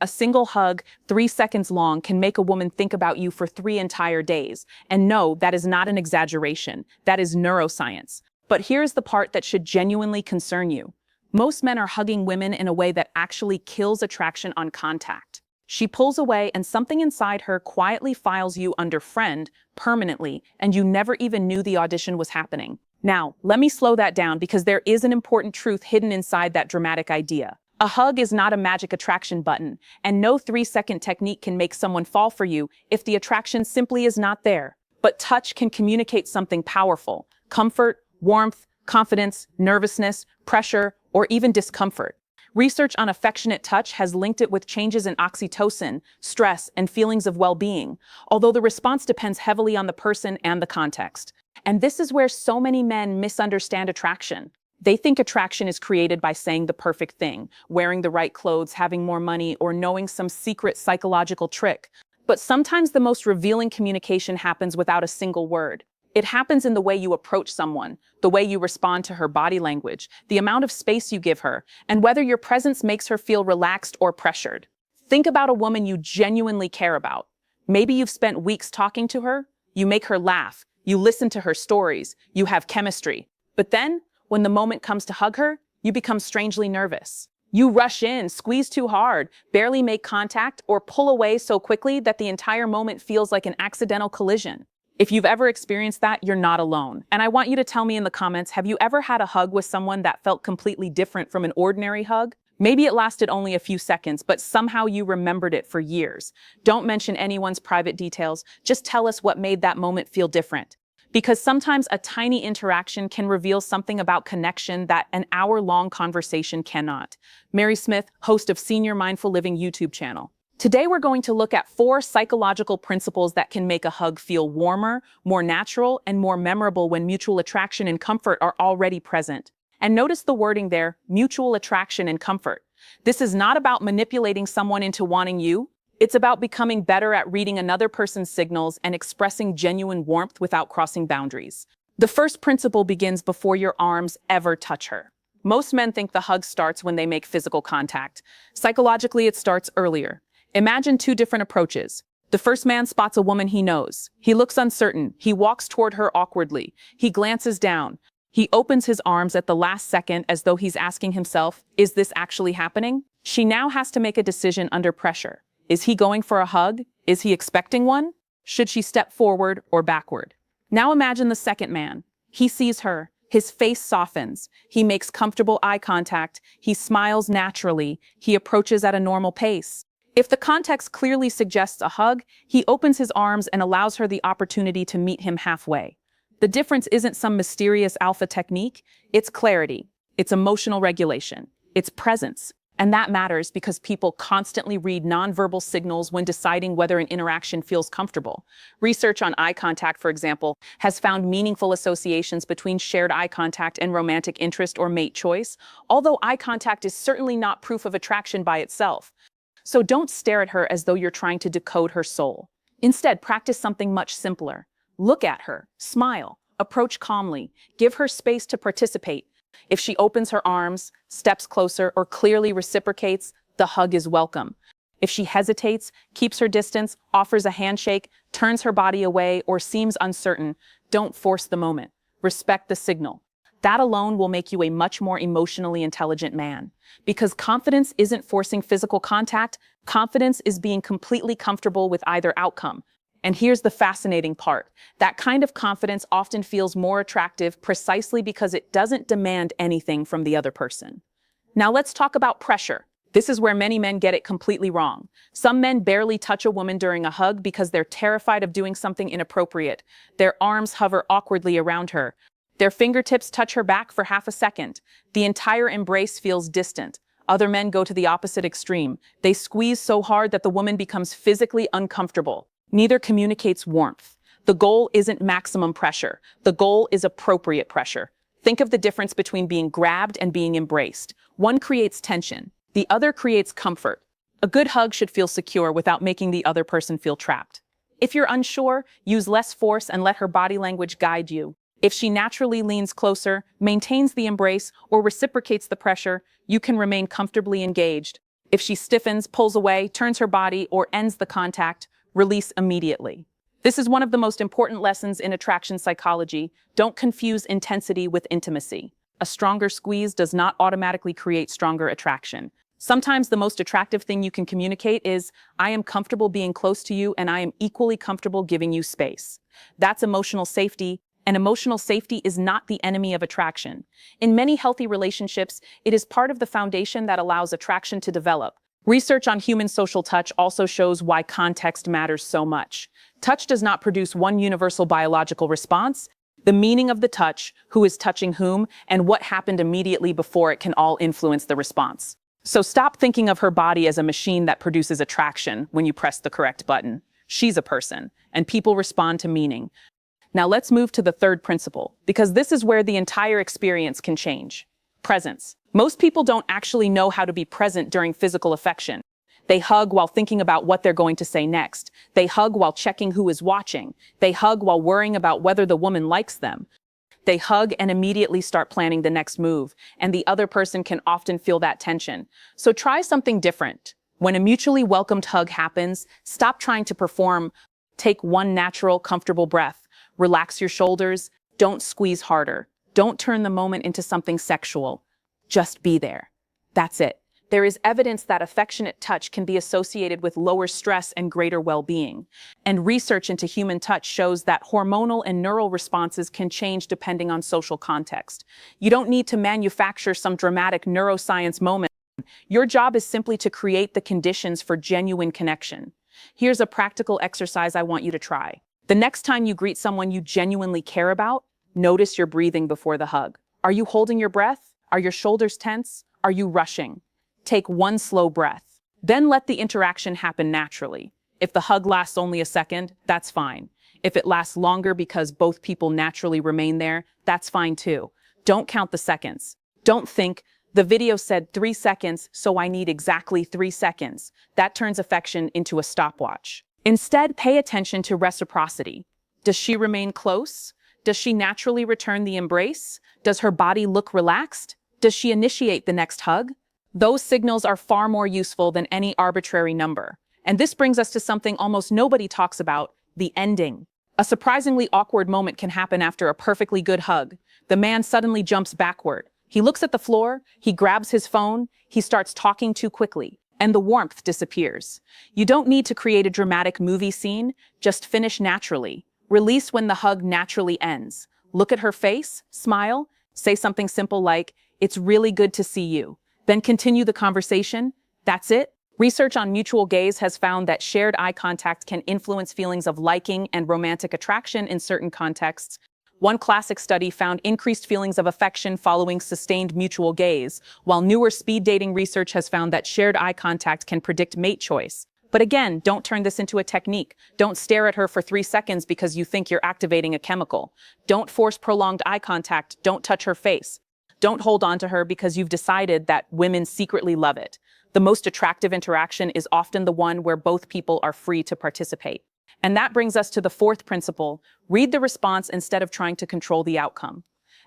a single hug, 3 seconds long, can make a woman think about you for 3 entire days. And no, that is not an exaggeration. That is neuroscience. But here's the part that should genuinely concern you. Most men are hugging women in a way that actually kills attraction on contact. She pulls away and something inside her quietly files you under friend permanently, and you never even knew the audition was happening. Now, let me slow that down because there is an important truth hidden inside that dramatic idea. A hug is not a magic attraction button, and no 3-second technique can make someone fall for you if the attraction simply is not there. But touch can communicate something powerful: comfort, warmth, confidence, nervousness, pressure, or even discomfort. Research on affectionate touch has linked it with changes in oxytocin, stress, and feelings of well-being, although the response depends heavily on the person and the context. And this is where so many men misunderstand attraction. They think attraction is created by saying the perfect thing, wearing the right clothes, having more money, or knowing some secret psychological trick. But sometimes the most revealing communication happens without a single word. It happens in the way you approach someone, the way you respond to her body language, the amount of space you give her, and whether your presence makes her feel relaxed or pressured. Think about a woman you genuinely care about. Maybe you've spent weeks talking to her, you make her laugh, you listen to her stories, you have chemistry. But then, when the moment comes to hug her, you become strangely nervous. You rush in, squeeze too hard, barely make contact, or pull away so quickly that the entire moment feels like an accidental collision. If you've ever experienced that, you're not alone. And I want you to tell me in the comments, have you ever had a hug with someone that felt completely different from an ordinary hug? Maybe it lasted only a few seconds, but somehow you remembered it for years. Don't mention anyone's private details. Just tell us what made that moment feel different. Because sometimes a tiny interaction can reveal something about connection that an hour-long conversation cannot. Mary Smith, host of Senior Mindful Living YouTube channel. Today we're going to look at 4 psychological principles that can make a hug feel warmer, more natural, and more memorable when mutual attraction and comfort are already present. And notice the wording there, mutual attraction and comfort. This is not about manipulating someone into wanting you. It's about becoming better at reading another person's signals and expressing genuine warmth without crossing boundaries. The first principle begins before your arms ever touch her. Most men think the hug starts when they make physical contact. Psychologically, it starts earlier. Imagine 2 different approaches. The first man spots a woman he knows. He looks uncertain. He walks toward her awkwardly. He glances down. He opens his arms at the last second as though he's asking himself, is this actually happening? She now has to make a decision under pressure. Is he going for a hug? Is he expecting one? Should she step forward or backward? Now imagine the second man. He sees her. His face softens. He makes comfortable eye contact. He smiles naturally. He approaches at a normal pace. If the context clearly suggests a hug, he opens his arms and allows her the opportunity to meet him halfway. The difference isn't some mysterious alpha technique, it's clarity, it's emotional regulation, it's presence. And that matters because people constantly read nonverbal signals when deciding whether an interaction feels comfortable. Research on eye contact, for example, has found meaningful associations between shared eye contact and romantic interest or mate choice, although eye contact is certainly not proof of attraction by itself. So don't stare at her as though you're trying to decode her soul. Instead, practice something much simpler. Look at her, smile, approach calmly, give her space to participate. If she opens her arms, steps closer, or clearly reciprocates, the hug is welcome. If she hesitates, keeps her distance, offers a handshake, turns her body away, or seems uncertain, don't force the moment. Respect the signal. That alone will make you a much more emotionally intelligent man. Because confidence isn't forcing physical contact, confidence is being completely comfortable with either outcome. And here's the fascinating part. That kind of confidence often feels more attractive precisely because it doesn't demand anything from the other person. Now let's talk about pressure. This is where many men get it completely wrong. Some men barely touch a woman during a hug because they're terrified of doing something inappropriate. Their arms hover awkwardly around her. Their fingertips touch her back for half a second. The entire embrace feels distant. Other men go to the opposite extreme. They squeeze so hard that the woman becomes physically uncomfortable. Neither communicates warmth. The goal isn't maximum pressure. The goal is appropriate pressure. Think of the difference between being grabbed and being embraced. One creates tension. The other creates comfort. A good hug should feel secure without making the other person feel trapped. If you're unsure, use less force and let her body language guide you. If she naturally leans closer, maintains the embrace, or reciprocates the pressure, you can remain comfortably engaged. If she stiffens, pulls away, turns her body, or ends the contact, release immediately. This is one of the most important lessons in attraction psychology. Don't confuse intensity with intimacy. A stronger squeeze does not automatically create stronger attraction. Sometimes the most attractive thing you can communicate is, I am comfortable being close to you and I am equally comfortable giving you space. That's emotional safety, and emotional safety is not the enemy of attraction. In many healthy relationships, it is part of the foundation that allows attraction to develop. Research on human social touch also shows why context matters so much. Touch does not produce one universal biological response. The meaning of the touch, who is touching whom, and what happened immediately before it can all influence the response. So stop thinking of her body as a machine that produces attraction when you press the correct button. She's a person, and people respond to meaning. Now let's move to the third principle, because this is where the entire experience can change. Presence. Most people don't actually know how to be present during physical affection. They hug while thinking about what they're going to say next. They hug while checking who is watching. They hug while worrying about whether the woman likes them. They hug and immediately start planning the next move, and the other person can often feel that tension. So try something different. When a mutually welcomed hug happens, stop trying to perform. Take one natural, comfortable breath. Relax your shoulders. Don't squeeze harder. Don't turn the moment into something sexual. Just be there. That's it. There is evidence that affectionate touch can be associated with lower stress and greater well-being. And research into human touch shows that hormonal and neural responses can change depending on social context. You don't need to manufacture some dramatic neuroscience moment. Your job is simply to create the conditions for genuine connection. Here's a practical exercise I want you to try. The next time you greet someone you genuinely care about, notice your breathing before the hug. Are you holding your breath? Are your shoulders tense? Are you rushing? Take one slow breath. Then let the interaction happen naturally. If the hug lasts only a second, that's fine. If it lasts longer because both people naturally remain there, that's fine too. Don't count the seconds. Don't think, the video said 3 seconds, so I need exactly 3 seconds. That turns affection into a stopwatch. Instead, pay attention to reciprocity. Does she remain close? Does she naturally return the embrace? Does her body look relaxed? Does she initiate the next hug? Those signals are far more useful than any arbitrary number. And this brings us to something almost nobody talks about, the ending. A surprisingly awkward moment can happen after a perfectly good hug. The man suddenly jumps backward. He looks at the floor, he grabs his phone, he starts talking too quickly, and the warmth disappears. You don't need to create a dramatic movie scene, just finish naturally. Release when the hug naturally ends. Look at her face, smile, say something simple like, "It's really good to see you." Then continue the conversation. That's it. Research on mutual gaze has found that shared eye contact can influence feelings of liking and romantic attraction in certain contexts. One classic study found increased feelings of affection following sustained mutual gaze, while newer speed dating research has found that shared eye contact can predict mate choice. But again, don't turn this into a technique. Don't stare at her for 3 seconds because you think you're activating a chemical. Don't force prolonged eye contact. Don't touch her face. Don't hold on to her because you've decided that women secretly love it. The most attractive interaction is often the one where both people are free to participate. And that brings us to the fourth principle: read the response instead of trying to control the outcome.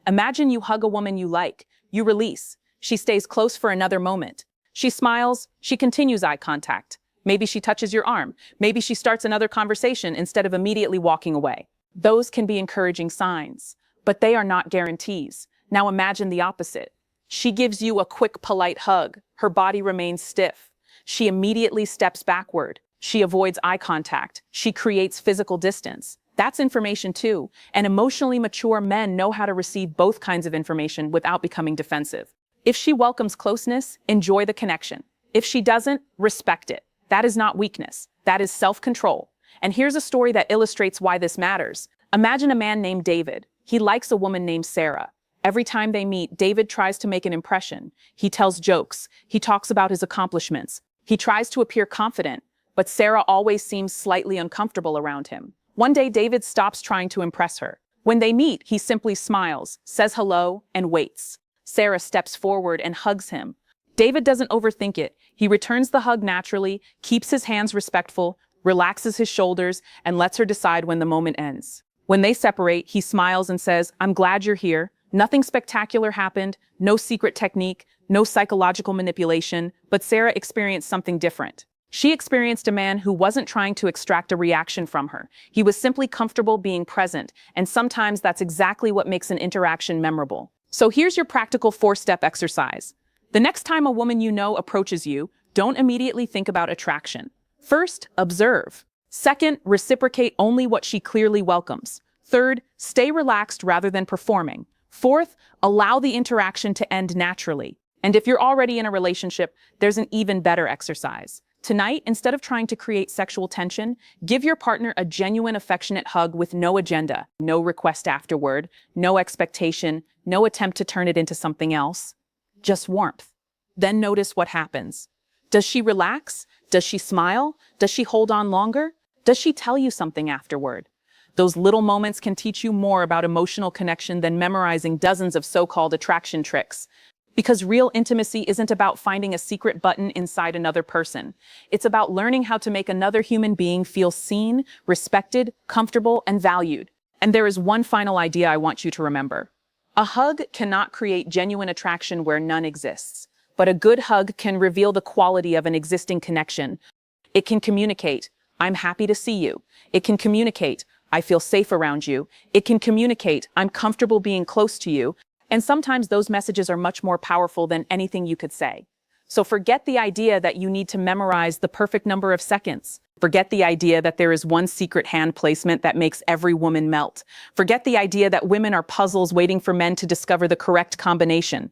Imagine you hug a woman you like. You release. She stays close for another moment. She smiles. She continues eye contact. Maybe she touches your arm. Maybe she starts another conversation instead of immediately walking away. Those can be encouraging signs, but they are not guarantees. Now imagine the opposite. She gives you a quick, polite hug. Her body remains stiff. She immediately steps backward. She avoids eye contact. She creates physical distance. That's information too. And emotionally mature men know how to receive both kinds of information without becoming defensive. If she welcomes closeness, enjoy the connection. If she doesn't, respect it. That is not weakness. That is self-control. And here's a story that illustrates why this matters. Imagine a man named David. He likes a woman named Sarah. Every time they meet, David tries to make an impression. He tells jokes. He talks about his accomplishments. He tries to appear confident, but Sarah always seems slightly uncomfortable around him. One day, David stops trying to impress her. When they meet, he simply smiles, says hello, and waits. Sarah steps forward and hugs him. David doesn't overthink it. He returns the hug naturally, keeps his hands respectful, relaxes his shoulders, and lets her decide when the moment ends. When they separate, he smiles and says, "I'm glad you're here. Nothing spectacular happened, no secret technique, no psychological manipulation, but Sarah experienced something different. She experienced a man who wasn't trying to extract a reaction from her. He was simply comfortable being present, and sometimes that's exactly what makes an interaction memorable. So here's your practical 4-step exercise. The next time a woman you know approaches you, don't immediately think about attraction. First, observe. Second, reciprocate only what she clearly welcomes. Third, stay relaxed rather than performing. Fourth, allow the interaction to end naturally. And if you're already in a relationship, there's an even better exercise. Tonight, instead of trying to create sexual tension, give your partner a genuine affectionate hug with no agenda, no request afterward, no expectation, no attempt to turn it into something else. Just warmth. Then notice what happens. Does she relax? Does she smile? Does she hold on longer? Does she tell you something afterward? Those little moments can teach you more about emotional connection than memorizing dozens of so-called attraction tricks. Because real intimacy isn't about finding a secret button inside another person. It's about learning how to make another human being feel seen, respected, comfortable, and valued. And there is one final idea I want you to remember. A hug cannot create genuine attraction where none exists. But a good hug can reveal the quality of an existing connection. It can communicate, "I'm happy to see you." It can communicate, "I feel safe around you." It can communicate, "I'm comfortable being close to you." And sometimes those messages are much more powerful than anything you could say. So forget the idea that you need to memorize the perfect number of seconds. Forget the idea that there is one secret hand placement that makes every woman melt. Forget the idea that women are puzzles waiting for men to discover the correct combination.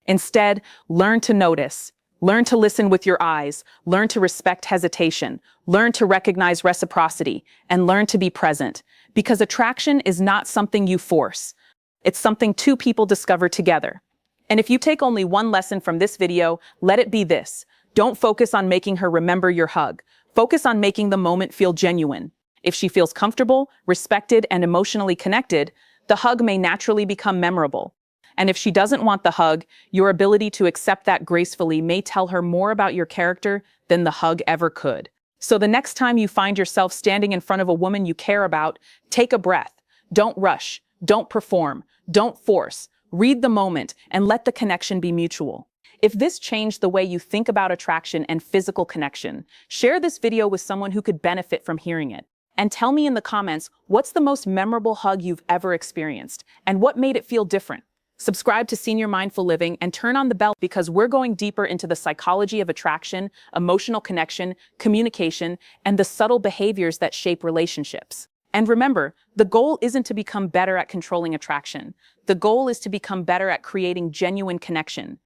Instead, learn to notice. Learn to listen with your eyes. Learn to respect hesitation. Learn to recognize reciprocity. And learn to be present. Because attraction is not something you force. It's something two people discover together. And if you take only one lesson from this video, let it be this. Don't focus on making her remember your hug. Focus on making the moment feel genuine. If she feels comfortable, respected, and emotionally connected, the hug may naturally become memorable. And if she doesn't want the hug, your ability to accept that gracefully may tell her more about your character than the hug ever could. So the next time you find yourself standing in front of a woman you care about, take a breath. Don't rush. Don't perform. Don't force. Read the moment and let the connection be mutual. If this changed the way you think about attraction and physical connection, share this video with someone who could benefit from hearing it. And tell me in the comments, what's the most memorable hug you've ever experienced and what made it feel different? Subscribe to Senior Mindful Living and turn on the bell because we're going deeper into the psychology of attraction, emotional connection, communication, and the subtle behaviors that shape relationships. And remember, the goal isn't to become better at controlling attraction. The goal is to become better at creating genuine connection.